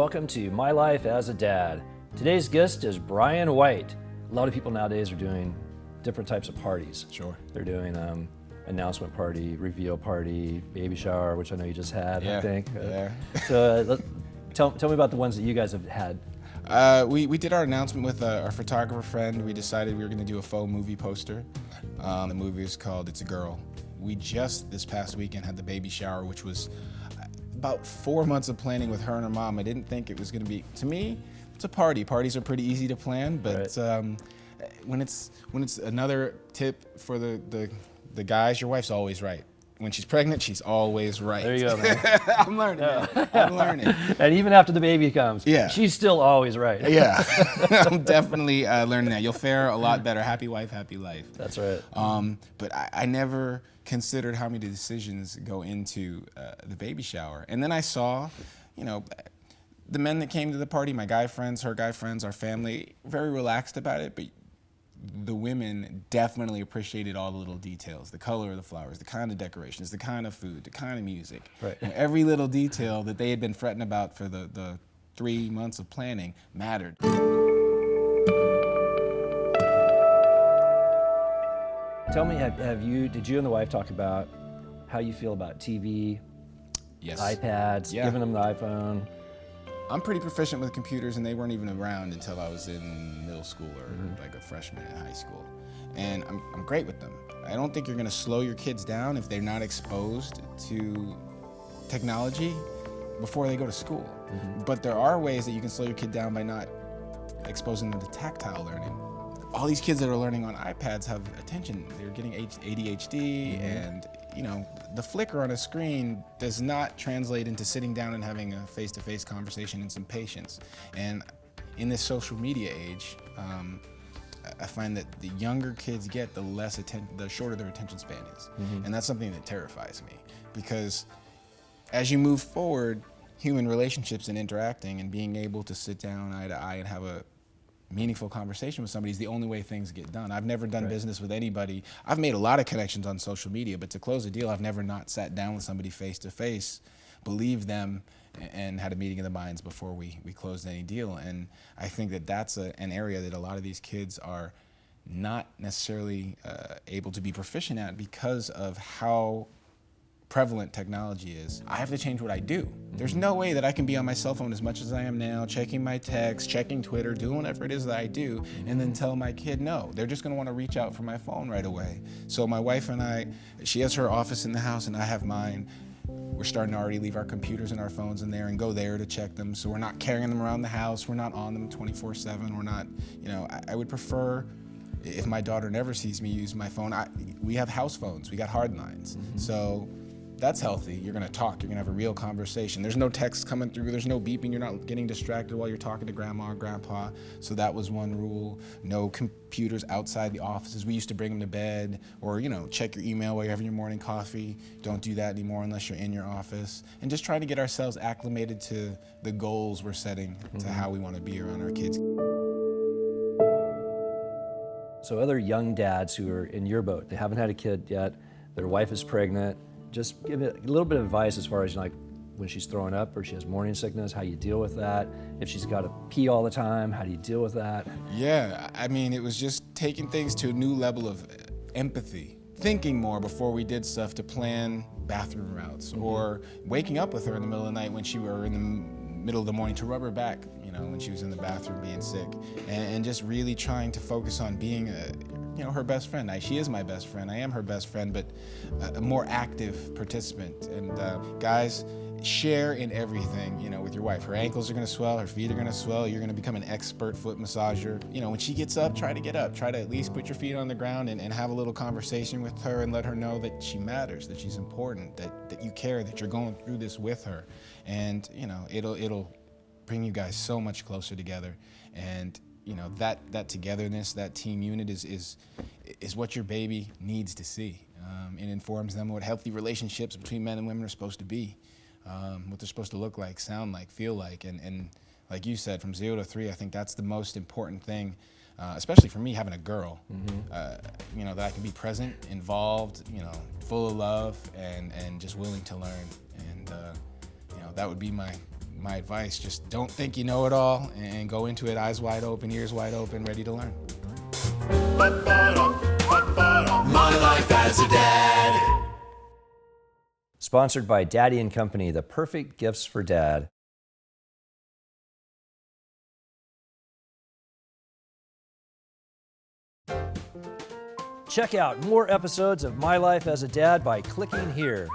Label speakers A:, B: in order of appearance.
A: welcome to My Life as a Dad. Today's guest is Brian White. A lot of people nowadays are doing different types of parties.
B: Sure.
A: They're doing announcement party, reveal party, baby shower, which I know you just had,
B: Yeah.
A: I think.
B: Yeah.
A: So tell me about the ones that you guys have had.
B: We did our announcement with our photographer friend. We decided we were going to do a faux movie poster. The movie is called It's a Girl. We just this past weekend had the baby shower, which was about 4 months of planning with her and her mom. I didn't think it was going to be, to me, it's a party. Parties are pretty easy to plan, but
A: Right.
B: when it's another tip for the guys, your wife's always right. When she's pregnant, she's always right.
A: There you go, man.
B: I'm learning. Man. I'm learning.
A: And even after the baby comes,
B: Yeah.
A: she's still always right.
B: Yeah, I'm definitely learning that. You'll fare a lot better. Happy wife, happy life.
A: That's right.
B: But I never considered how many decisions go into the baby shower. And then I saw, the men that came to the party, my guy friends, her guy friends, our family, very relaxed about it. But the women definitely appreciated all the little details, the color of the flowers, the kind of decorations, the kind of food, the kind of music.
A: Right.
B: And every little detail that they had been fretting about for the 3 months of planning mattered.
A: Tell me, did you and the wife talk about how you feel about TV,
B: Yes.
A: iPads,
B: Yeah.
A: giving them the iPhone?
B: I'm pretty proficient with computers, and they weren't even around until I was in middle school or like a freshman in high school. And I'm great with them. I don't think you're gonna slow your kids down if they're not exposed to technology before they go to school. But there are ways that you can slow your kid down by not exposing them to tactile learning. All these kids that are learning on iPads have attention. They're getting ADHD, and the flicker on a screen does not translate into sitting down and having a face-to-face conversation and some patience. And in this social media age, I find that the younger kids get, the shorter their attention span is. And that's something that terrifies me, because as you move forward, human relationships and interacting and being able to sit down eye to eye and have a meaningful conversation with somebody is the only way things get done. I've never done business with anybody. I've made a lot of connections on social media, but to close a deal, I've never not sat down with somebody face to face, believed them, and had a meeting of the minds before we closed any deal. And I think that that's an area that a lot of these kids are not necessarily able to be proficient at because of how prevalent technology is. I have to change what I do. There's no way that I can be on my cell phone as much as I am now, checking my texts, checking Twitter, doing whatever it is that I do, and then tell my kid no. They're just gonna wanna reach out for my phone right away. So my wife and I, she has her office in the house and I have mine. We're starting to already leave our computers and our phones in there and go there to check them, so we're not carrying them around the house, we're not on them 24/7, we're not, I would prefer if my daughter never sees me use my phone. We have house phones, we got hard lines. So that's healthy. You're gonna talk, you're gonna have a real conversation. There's no text coming through, there's no beeping, you're not getting distracted while you're talking to grandma or grandpa. So that was one rule. No computers outside the offices. We used to bring them to bed, or check your email while you're having your morning coffee. Don't do that anymore unless you're in your office. And just try to get ourselves acclimated to the goals we're setting to how we wanna be around our kids.
A: So other young dads who are in your boat, they haven't had a kid yet, their wife is pregnant, just give it a little bit of advice as far as when she's throwing up or she has morning sickness, how you deal with that. If she's got to pee all the time, how do you deal with that?
B: Yeah, I mean, it was just taking things to a new level of empathy. Thinking more before we did stuff to plan bathroom routes, or waking up with her in the middle of the night when she were in the middle of the morning to rub her back, when she was in the bathroom being sick, and just really trying to focus on being her best friend. She is my best friend. I am her best friend, but a more active participant. And guys, share in everything, with your wife. Her ankles are gonna swell, her feet are gonna swell, you're gonna become an expert foot massager. When she gets up, try to get up. Try to at least put your feet on the ground and have a little conversation with her and let her know that she matters, that she's important, that you care, that you're going through this with her. And, it'll bring you guys so much closer together. And that togetherness, that team unit is what your baby needs to see. It informs them what healthy relationships between men and women are supposed to be, what they're supposed to look like, sound like, feel like. And like you said, from 0 to 3, I think that's the most important thing, especially for me having a girl, that I can be present, involved, full of love, and just willing to learn. And that would be my my advice, just don't think you know it all and go into it eyes wide open, ears wide open, ready to learn.
C: My Life as a Dad.
A: Sponsored by Daddy and Company, the perfect gifts for dad. Check out more episodes of My Life as a Dad by clicking here.